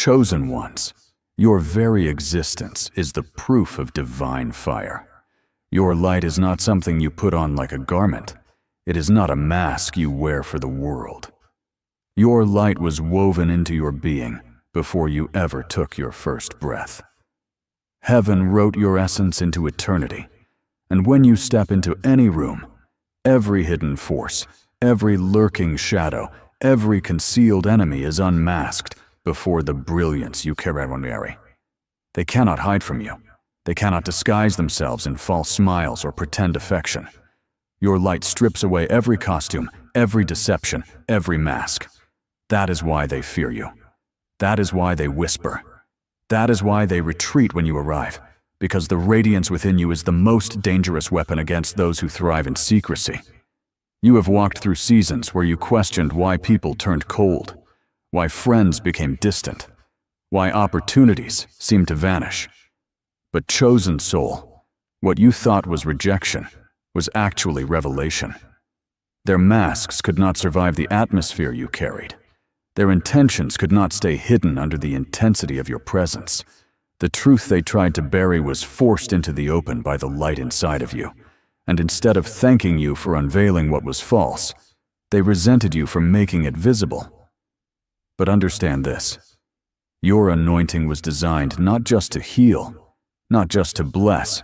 Chosen ones, your very existence is the proof of divine fire. Your light is not something you put on like a garment. It is not a mask you wear for the world. Your light was woven into your being before you ever took your first breath. Heaven wrote your essence into eternity, and when you step into any room, every hidden force, every lurking shadow, every concealed enemy is unmasked before the brilliance you carry. They cannot hide from you. They cannot disguise themselves in false smiles or pretend affection. Your light strips away every costume, every deception, every mask. That is why they fear you. That is why they whisper. That is why they retreat when you arrive, because the radiance within you is the most dangerous weapon against those who thrive in secrecy. You have walked through seasons where you questioned why people turned cold, why friends became distant, why opportunities seemed to vanish. But chosen soul, what you thought was rejection was actually revelation. Their masks could not survive the atmosphere you carried. Their intentions could not stay hidden under the intensity of your presence. The truth they tried to bury was forced into the open by the light inside of you, and instead of thanking you for unveiling what was false, they resented you for making it visible. But understand this: your anointing was designed not just to heal, not just to bless,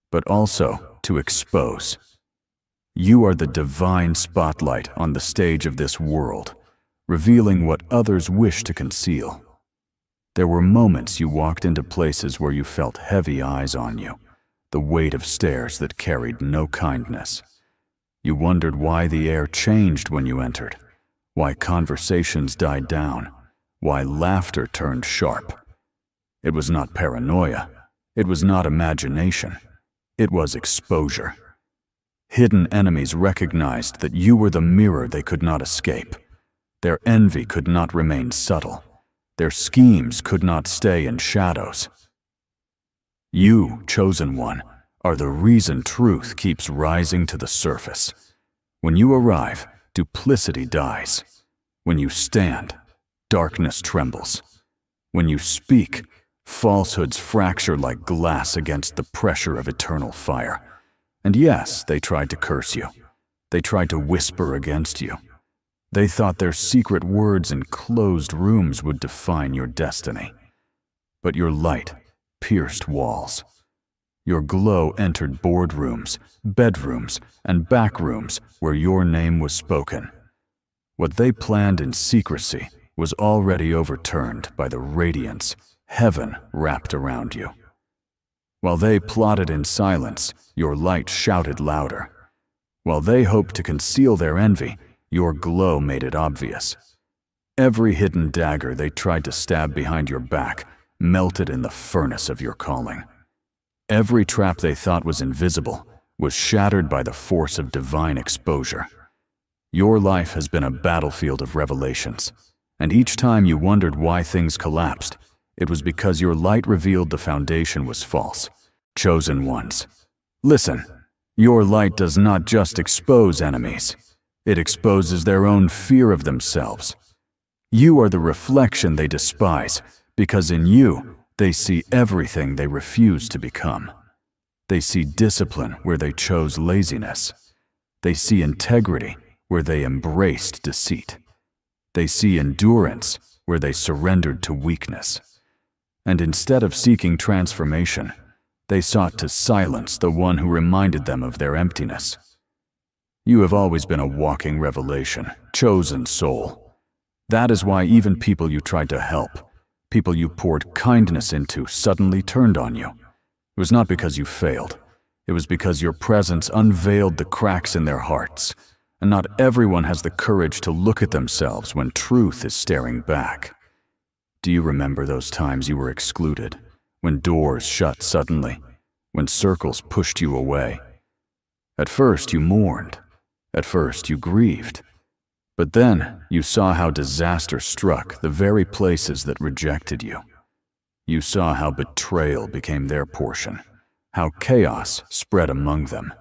but also to expose. You are the divine spotlight on the stage of this world, revealing what others wish to conceal. There were moments you walked into places where you felt heavy eyes on you, the weight of stares that carried no kindness. You wondered why the air changed when you entered, why conversations died down, why laughter turned sharp. It was not paranoia. It was not imagination. It was exposure. Hidden enemies recognized that you were the mirror they could not escape. Their envy could not remain subtle. Their schemes could not stay in shadows. You, chosen one, are the reason truth keeps rising to the surface. When you arrive, duplicity dies. When you stand, darkness trembles. When you speak, falsehoods fracture like glass against the pressure of eternal fire. And yes, they tried to curse you. They tried to whisper against you. They thought their secret words in closed rooms would define your destiny. But your light pierced walls. Your glow entered boardrooms, bedrooms, and back rooms where your name was spoken. What they planned in secrecy was already overturned by the radiance heaven wrapped around you. While they plotted in silence, your light shouted louder. While they hoped to conceal their envy, your glow made it obvious. Every hidden dagger they tried to stab behind your back melted in the furnace of your calling. Every trap they thought was invisible was shattered by the force of divine exposure. Your life has been a battlefield of revelations, and each time you wondered why things collapsed, it was because your light revealed the foundation was false. Chosen ones, listen, your light does not just expose enemies. It exposes their own fear of themselves. You are the reflection they despise, because in you, they see everything they refuse to become. They see discipline where they chose laziness. They see integrity where they embraced deceit. They see endurance where they surrendered to weakness. And instead of seeking transformation, they sought to silence the one who reminded them of their emptiness. You have always been a walking revelation, chosen soul. That is why even people you tried to help, people you poured kindness into, suddenly turned on you. It was not because you failed. It was because your presence unveiled the cracks in their hearts. And not everyone has the courage to look at themselves when truth is staring back. Do you remember those times you were excluded, when doors shut suddenly, when circles pushed you away? At first you mourned. At first you grieved. But then you saw how disaster struck the very places that rejected you. You saw how betrayal became their portion, how chaos spread among them.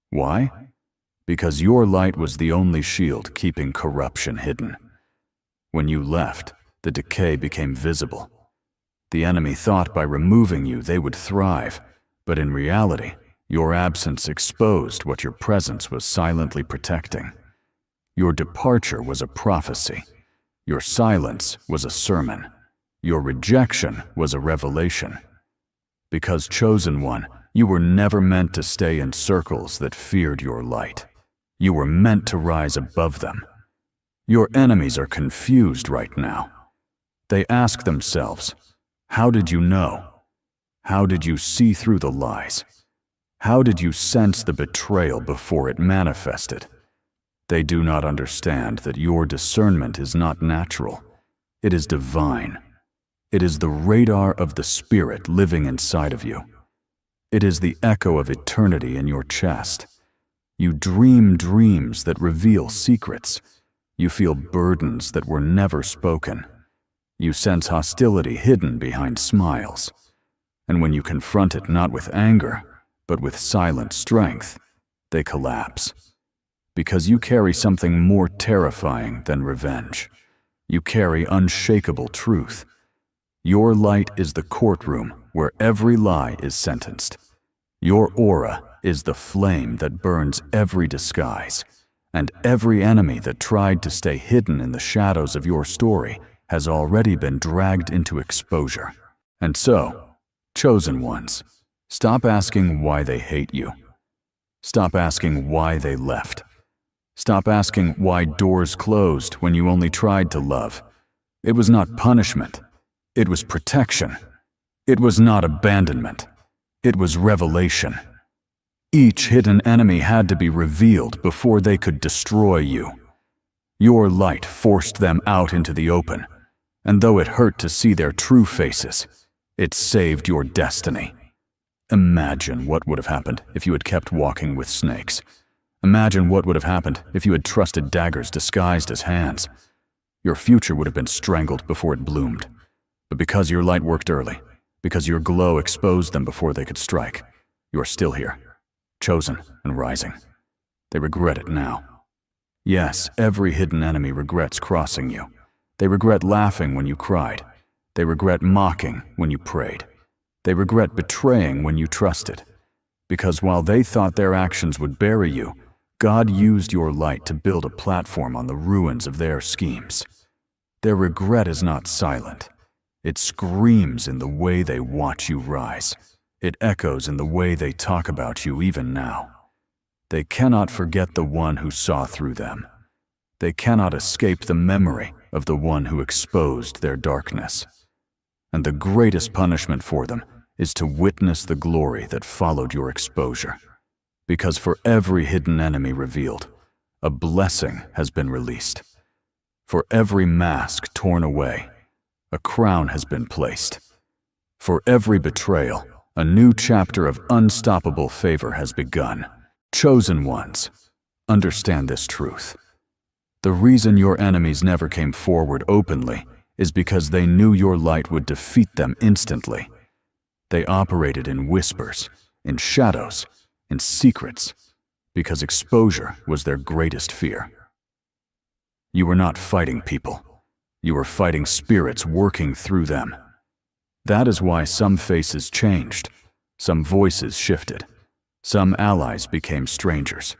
Why? Because your light was the only shield keeping corruption hidden. When you left, The decay became visible. The enemy thought by removing you they would thrive, but in reality, your absence exposed what your presence was silently protecting. Your departure was a prophecy. Your silence was a sermon. Your rejection was a revelation. Because, chosen one, you were never meant to stay in circles that feared your light. You were meant to rise above them. Your enemies are confused right now. They ask themselves, how did you know? How did you see through the lies? How did you sense the betrayal before it manifested? They do not understand that your discernment is not natural. It is divine. It is the radar of the Spirit living inside of you. It is the echo of eternity in your chest. You dream dreams that reveal secrets. You feel burdens that were never spoken. You sense hostility hidden behind smiles. And when you confront it not with anger, but with silent strength, they collapse. Because you carry something more terrifying than revenge. You carry unshakable truth. Your light is the courtroom where every lie is sentenced. Your aura is the flame that burns every disguise, and every enemy that tried to stay hidden in the shadows of your story has already been dragged into exposure. And so, chosen ones, stop asking why they hate you. Stop asking why they left. Stop asking why doors closed when you only tried to love. It was not punishment. It was protection. It was not abandonment. It was revelation. Each hidden enemy had to be revealed before they could destroy you. Your light forced them out into the open, and though it hurt to see their true faces, it saved your destiny. Imagine what would have happened if you had kept walking with snakes. Imagine what would have happened if you had trusted daggers disguised as hands. Your future would have been strangled before it bloomed. But because your light worked early, because your glow exposed them before they could strike, you are still here, chosen and rising. They regret it now. Yes, every hidden enemy regrets crossing you. They regret laughing when you cried. They regret mocking when you prayed. They regret betraying when you trusted. Because while they thought their actions would bury you, God used your light to build a platform on the ruins of their schemes. Their regret is not silent. It screams in the way they watch you rise. It echoes in the way they talk about you even now. They cannot forget the one who saw through them. They cannot escape the memory of the one who exposed their darkness. And the greatest punishment for them is to witness the glory that followed your exposure. Because for every hidden enemy revealed, a blessing has been released. For every mask torn away, a crown has been placed. For every betrayal, a new chapter of unstoppable favor has begun. Chosen ones, understand this truth. The reason your enemies never came forward openly is because they knew your light would defeat them instantly. They operated in whispers, in shadows, in secrets, because exposure was their greatest fear. You were not fighting people. You were fighting spirits working through them. That is why some faces changed, some voices shifted, some allies became strangers.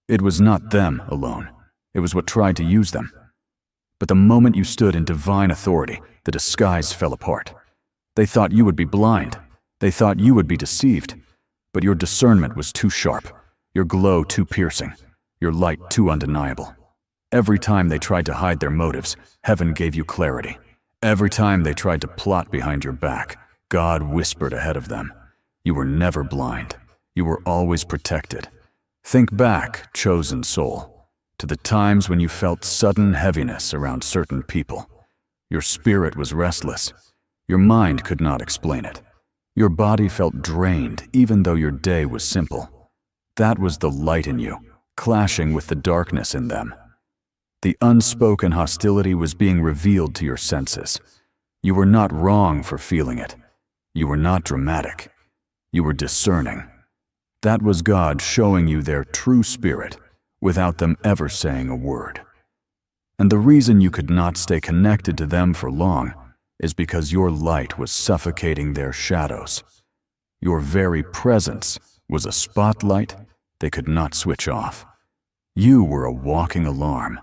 It was not them alone. It was what tried to use them. But the moment you stood in divine authority, the disguise fell apart. They thought you would be blind. They thought you would be deceived. But your discernment was too sharp, your glow too piercing, your light too undeniable. Every time they tried to hide their motives, heaven gave you clarity. Every time they tried to plot behind your back, God whispered ahead of them. You were never blind. You were always protected. Think back, chosen soul, to the times when you felt sudden heaviness around certain people. Your spirit was restless. Your mind could not explain it. Your body felt drained even though your day was simple. That was the light in you, clashing with the darkness in them. The unspoken hostility was being revealed to your senses. You were not wrong for feeling it. You were not dramatic. You were discerning. That was God showing you their true spirit without them ever saying a word. And the reason you could not stay connected to them for long is because your light was suffocating their shadows. Your very presence was a spotlight they could not switch off. You were a walking alarm,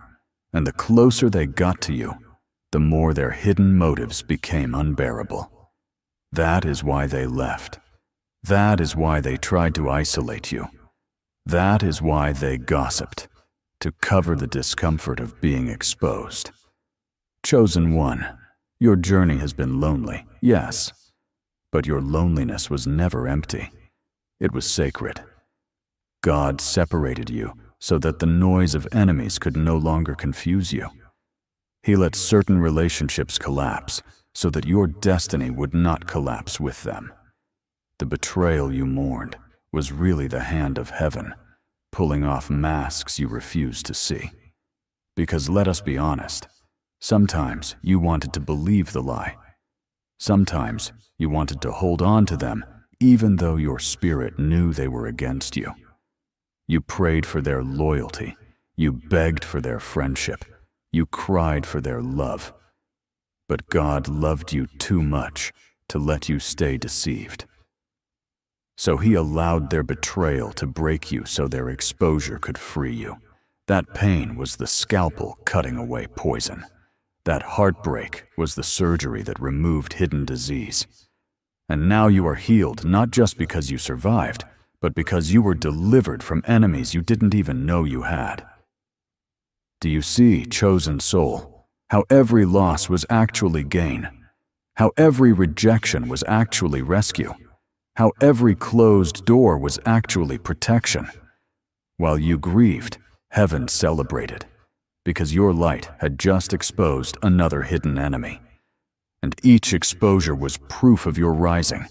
and the closer they got to you, the more their hidden motives became unbearable. That is why they left. That is why they tried to isolate you. That is why they gossiped, to cover the discomfort of being exposed. Chosen one, your journey has been lonely, yes, but your loneliness was never empty. It was sacred. God separated you so that the noise of enemies could no longer confuse you. He let certain relationships collapse so that your destiny would not collapse with them. The betrayal you mourned was really the hand of heaven, pulling off masks you refused to see. Because let us be honest, sometimes you wanted to believe the lie. Sometimes you wanted to hold on to them even though your spirit knew they were against you. You prayed for their loyalty. You begged for their friendship. You cried for their love. But God loved you too much to let you stay deceived. So He allowed their betrayal to break you so their exposure could free you. That pain was the scalpel cutting away poison. That heartbreak was the surgery that removed hidden disease. And now you are healed not just because you survived, but because you were delivered from enemies you didn't even know you had. Do you see, chosen soul, how every loss was actually gain? How every rejection was actually rescue? How every closed door was actually protection? While you grieved, heaven celebrated, because your light had just exposed another hidden enemy. And each exposure was proof of your rising.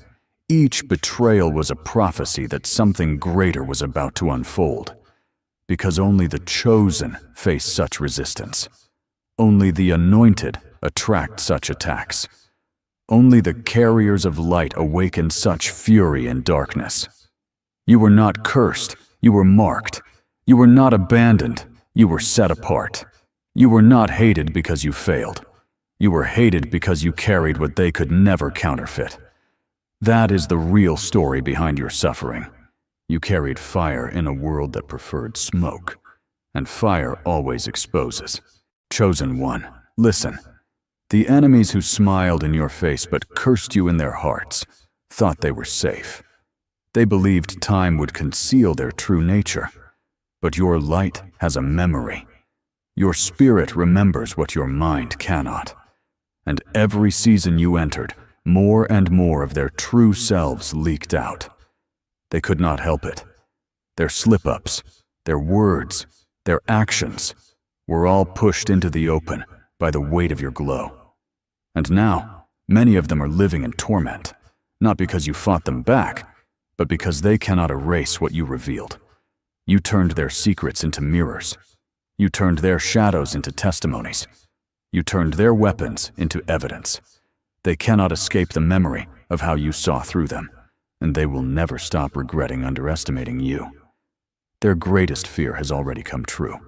Each betrayal was a prophecy that something greater was about to unfold. Because only the chosen face such resistance. Only the anointed attract such attacks. Only the carriers of light awaken such fury in darkness. You were not cursed, you were marked. You were not abandoned, you were set apart. You were not hated because you failed. You were hated because you carried what they could never counterfeit. That is the real story behind your suffering. You carried fire in a world that preferred smoke, and fire always exposes. Chosen one, listen. The enemies who smiled in your face but cursed you in their hearts thought they were safe. They believed time would conceal their true nature. But your light has a memory. Your spirit remembers what your mind cannot. And every season you entered, more and more of their true selves leaked out. They could not help it. Their slip-ups, their words, their actions were all pushed into the open by the weight of your glow. And now, many of them are living in torment, not because you fought them back, but because they cannot erase what you revealed. You turned their secrets into mirrors. You turned their shadows into testimonies. You turned their weapons into evidence. They cannot escape the memory of how you saw through them, and they will never stop regretting underestimating you. Their greatest fear has already come true.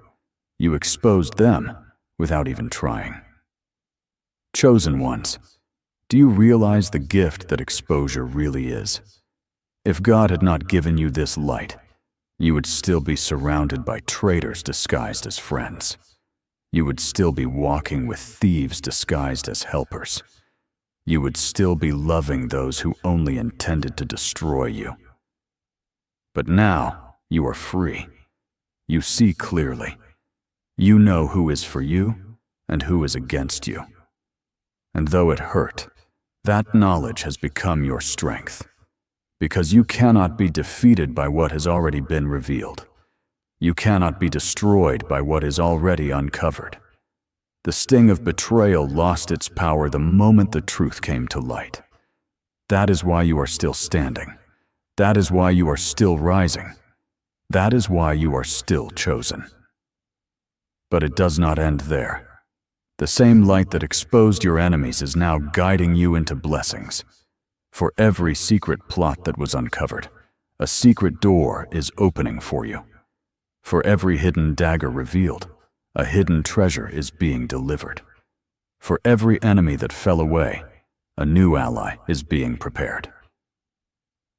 You exposed them without even trying. Chosen ones, do you realize the gift that exposure really is? If God had not given you this light, you would still be surrounded by traitors disguised as friends. You would still be walking with thieves disguised as helpers. You would still be loving those who only intended to destroy you. But now, you are free. You see clearly. You know who is for you and who is against you. And though it hurt, that knowledge has become your strength. Because you cannot be defeated by what has already been revealed. You cannot be destroyed by what is already uncovered. The sting of betrayal lost its power the moment the truth came to light. That is why you are still standing. That is why you are still rising. That is why you are still chosen. But it does not end there. The same light that exposed your enemies is now guiding you into blessings. For every secret plot that was uncovered, a secret door is opening for you. For every hidden dagger revealed, a hidden treasure is being delivered. For every enemy that fell away, a new ally is being prepared.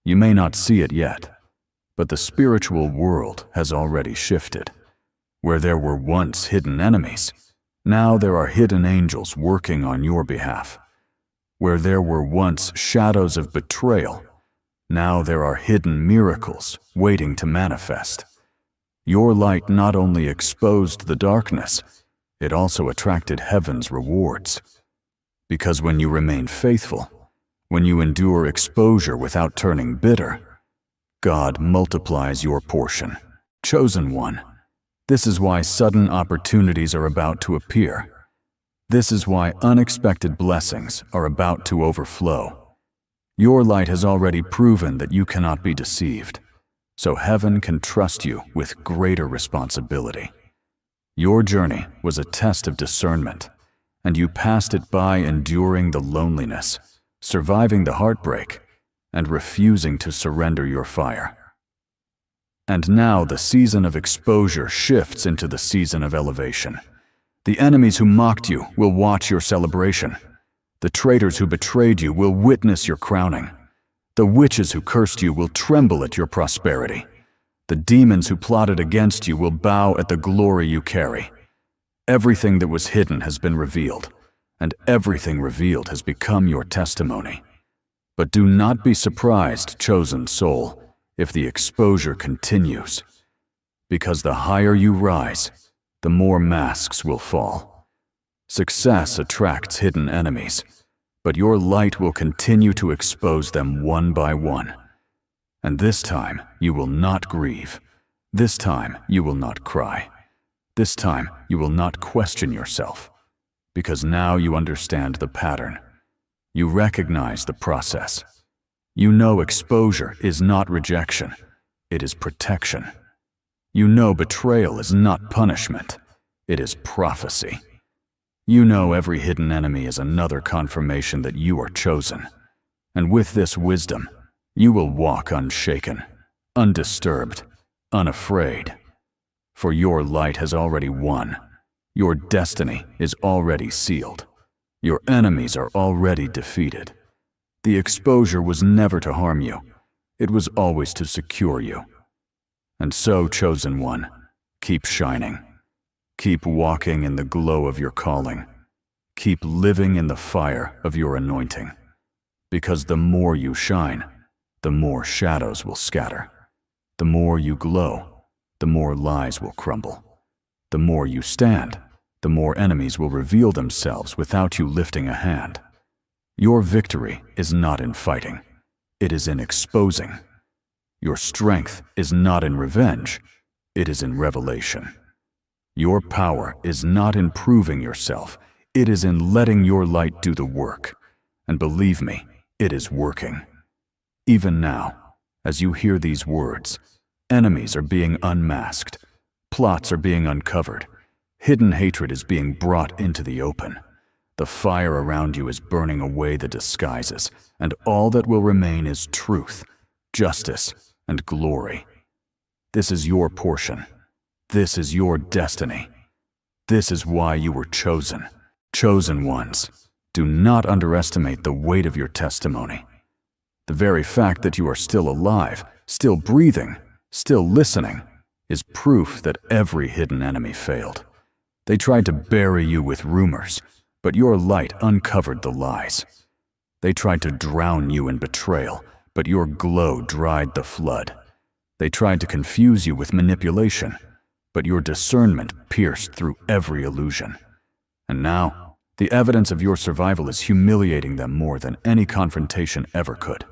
You may not see it yet, but the spiritual world has already shifted. Where there were once hidden enemies, now there are hidden angels working on your behalf. Where there were once shadows of betrayal, now there are hidden miracles waiting to manifest. Your light not only exposed the darkness, it also attracted heaven's rewards. Because when you remain faithful, when you endure exposure without turning bitter, God multiplies your portion. Chosen one, this is why sudden opportunities are about to appear. This is why unexpected blessings are about to overflow. Your light has already proven that you cannot be deceived, so heaven can trust you with greater responsibility. Your journey was a test of discernment, and you passed it by enduring the loneliness, surviving the heartbreak, and refusing to surrender your fire. And now the season of exposure shifts into the season of elevation. The enemies who mocked you will watch your celebration. The traitors who betrayed you will witness your crowning. The witches who cursed you will tremble at your prosperity. The demons who plotted against you will bow at the glory you carry. Everything that was hidden has been revealed, and everything revealed has become your testimony. But do not be surprised, chosen soul, if the exposure continues. Because the higher you rise, the more masks will fall. Success attracts hidden enemies, but your light will continue to expose them one by one. And this time, you will not grieve. This time, you will not cry. This time, you will not question yourself, because now you understand the pattern. You recognize the process. You know exposure is not rejection, it is protection. You know betrayal is not punishment, it is prophecy. You know every hidden enemy is another confirmation that you are chosen. And with this wisdom, you will walk unshaken, undisturbed, unafraid. For your light has already won. Your destiny is already sealed. Your enemies are already defeated. The exposure was never to harm you. It was always to secure you. And so, chosen one, keep shining. Keep walking in the glow of your calling. Keep living in the fire of your anointing. Because the more you shine, the more shadows will scatter. The more you glow, the more lies will crumble. The more you stand, the more enemies will reveal themselves without you lifting a hand. Your victory is not in fighting, it is in exposing. Your strength is not in revenge, it is in revelation. Your power is not in proving yourself, it is in letting your light do the work. And believe me, it is working. Even now, as you hear these words, enemies are being unmasked, plots are being uncovered, hidden hatred is being brought into the open. The fire around you is burning away the disguises, and all that will remain is truth, justice, and glory. This is your portion. This is your destiny. This is why you were chosen. Chosen ones, do not underestimate the weight of your testimony. The very fact that you are still alive, still breathing, still listening, is proof that every hidden enemy failed. They tried to bury you with rumors, but your light uncovered the lies. They tried to drown you in betrayal, but your glow dried the flood. They tried to confuse you with manipulation, but your discernment pierced through every illusion. And now, the evidence of your survival is humiliating them more than any confrontation ever could.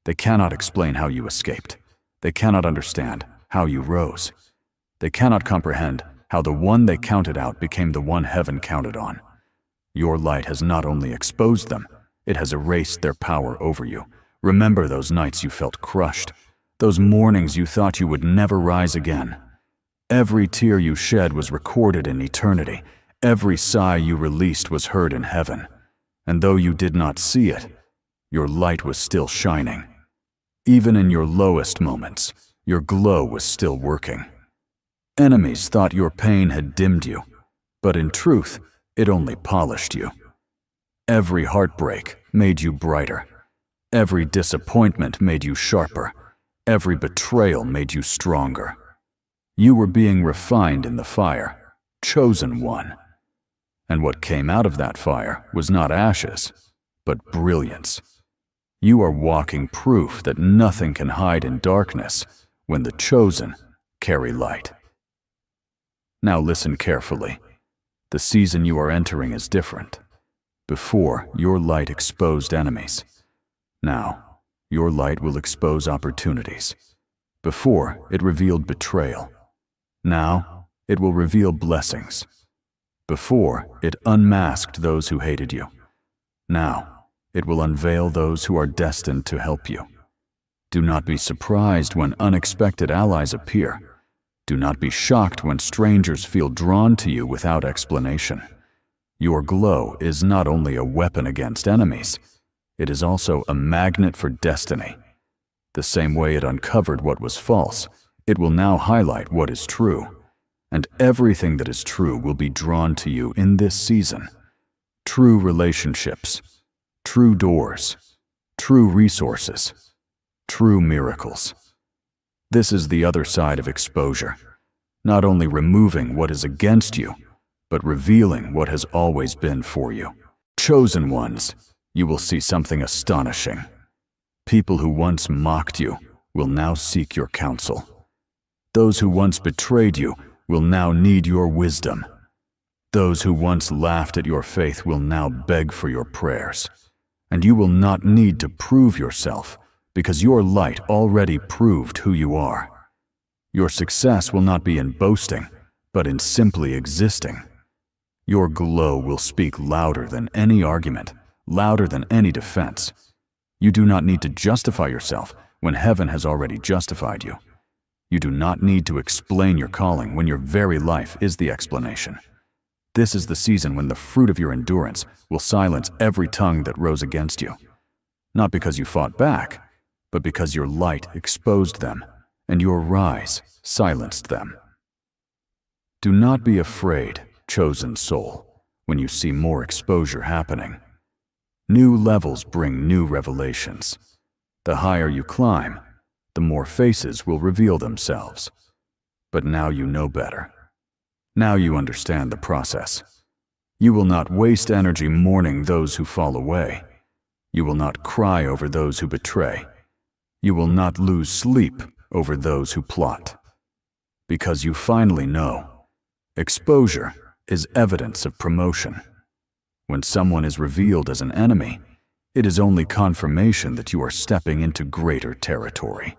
They cannot explain how you escaped. They cannot understand how you rose. They cannot comprehend how the one they counted out became the one heaven counted on. Your light has not only exposed them, it has erased their power over you. Remember those nights you felt crushed, those mornings you thought you would never rise again. Every tear you shed was recorded in eternity. Every sigh you released was heard in heaven. And though you did not see it, your light was still shining. Even in your lowest moments, your glow was still working. Enemies thought your pain had dimmed you, But in truth, it only polished you. Every heartbreak made you brighter. Every disappointment made you sharper. Every betrayal made you stronger. You were being refined in the fire, chosen one. And what came out of that fire was not ashes, but brilliance. You are walking proof that nothing can hide in darkness when the chosen carry light. Now listen carefully. The season you are entering is different. Before, your light exposed enemies. Now, your light will expose opportunities. Before, it revealed betrayal. Now, it will reveal blessings. Before, it unmasked those who hated you. Now, it will unveil those who are destined to help you. Do not be surprised when unexpected allies appear. Do not be shocked when strangers feel drawn to you without explanation. Your glow is not only a weapon against enemies, it is also a magnet for destiny. The same way it uncovered what was false, it will now highlight what is true. And everything that is true will be drawn to you in this season. True relationships, true doors, true resources, true miracles. This is the other side of exposure. Not only removing what is against you, but revealing what has always been for you. Chosen ones, you will see something astonishing. People who once mocked you will now seek your counsel. Those who once betrayed you will now need your wisdom. Those who once laughed at your faith will now beg for your prayers. And you will not need to prove yourself, because your light already proved who you are. Your success will not be in boasting, but in simply existing. Your glow will speak louder than any argument, louder than any defense. You do not need to justify yourself when heaven has already justified you. You do not need to explain your calling when your very life is the explanation. This is the season when the fruit of your endurance will silence every tongue that rose against you. Not because you fought back, but because your light exposed them, and your rise silenced them. Do not be afraid, chosen soul, when you see more exposure happening. New levels bring new revelations. The higher you climb, the more faces will reveal themselves. But now you know better. Now you understand the process. You will not waste energy mourning those who fall away. You will not cry over those who betray. You will not lose sleep over those who plot. Because you finally know, exposure is evidence of promotion. When someone is revealed as an enemy, it is only confirmation that you are stepping into greater territory.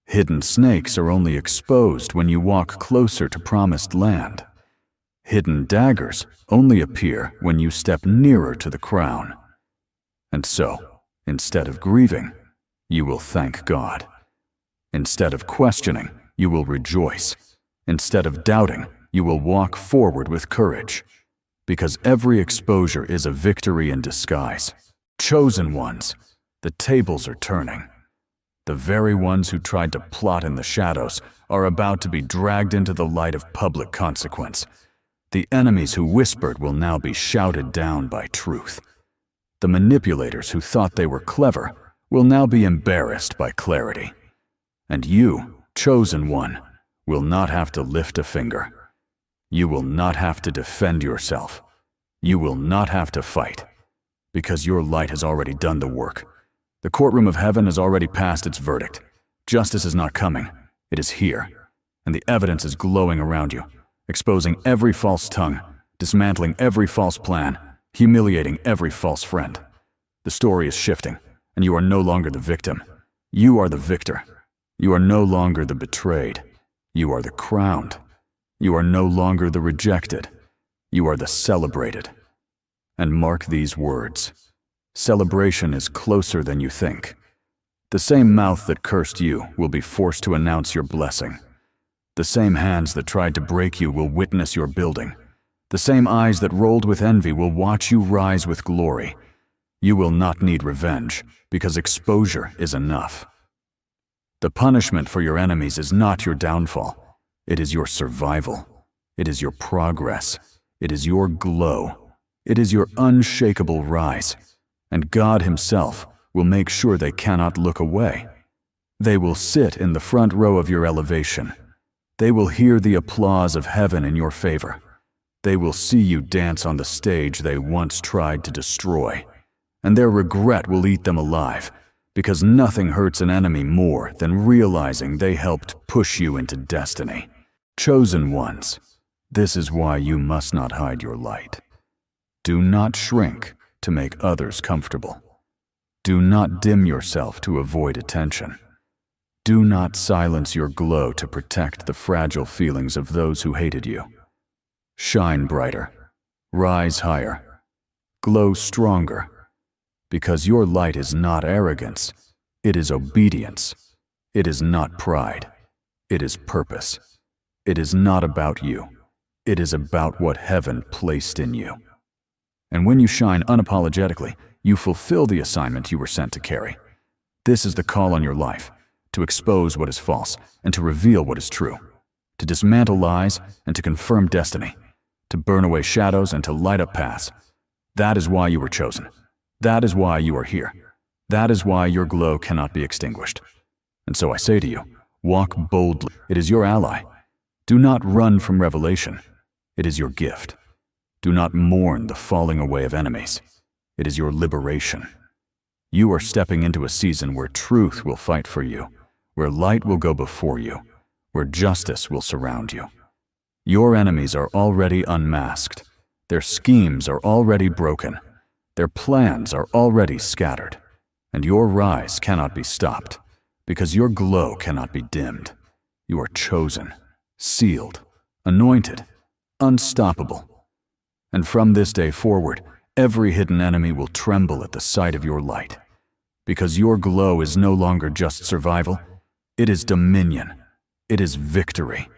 Hidden snakes are only exposed when you walk closer to promised land. Hidden daggers only appear when you step nearer to the crown. And so, instead of grieving, you will thank God. Instead of questioning, you will rejoice. Instead of doubting, you will walk forward with courage. Because every exposure is a victory in disguise. Chosen ones, the tables are turning. The very ones who tried to plot in the shadows are about to be dragged into the light of public consequence. The enemies who whispered will now be shouted down by truth. The manipulators who thought they were clever will now be embarrassed by clarity. And you, chosen one, will not have to lift a finger. You will not have to defend yourself. You will not have to fight, because your light has already done the work. The courtroom of heaven has already passed its verdict. Justice is not coming. It is here. And the evidence is glowing around you, exposing every false tongue, dismantling every false plan, humiliating every false friend. The story is shifting, and you are no longer the victim. You are the victor. You are no longer the betrayed. You are the crowned. You are no longer the rejected. You are the celebrated. And mark these words. Celebration is closer than you think. The same mouth that cursed you will be forced to announce your blessing. The same hands that tried to break you will witness your building. The same eyes that rolled with envy will watch you rise with glory. You will not need revenge, because exposure is enough. The punishment for your enemies is not your downfall. It is your survival. It is your progress. It is your glow. It is your unshakable rise. And God Himself will make sure they cannot look away. They will sit in the front row of your elevation. They will hear the applause of heaven in your favor. They will see you dance on the stage they once tried to destroy. And their regret will eat them alive, because nothing hurts an enemy more than realizing they helped push you into destiny. Chosen ones, this is why you must not hide your light. Do not shrink to make others comfortable. Do not dim yourself to avoid attention. Do not silence your glow to protect the fragile feelings of those who hated you. Shine brighter, rise higher, glow stronger, because your light is not arrogance, it is obedience. It is not pride, it is purpose. It is not about you, it is about what heaven placed in you. And when you shine unapologetically, you fulfill the assignment you were sent to carry. This is the call on your life, to expose what is false and to reveal what is true, to dismantle lies and to confirm destiny, to burn away shadows and to light up paths. That is why you were chosen. That is why you are here. That is why your glow cannot be extinguished. And so I say to you, walk boldly. It is your ally. Do not run from revelation. It is your gift. Do not mourn the falling away of enemies. It is your liberation. You are stepping into a season where truth will fight for you, where light will go before you, where justice will surround you. Your enemies are already unmasked. Their schemes are already broken. Their plans are already scattered. And your rise cannot be stopped, because your glow cannot be dimmed. You are chosen, sealed, anointed, unstoppable. And from this day forward, every hidden enemy will tremble at the sight of your light, because your glow is no longer just survival, it is dominion, it is victory.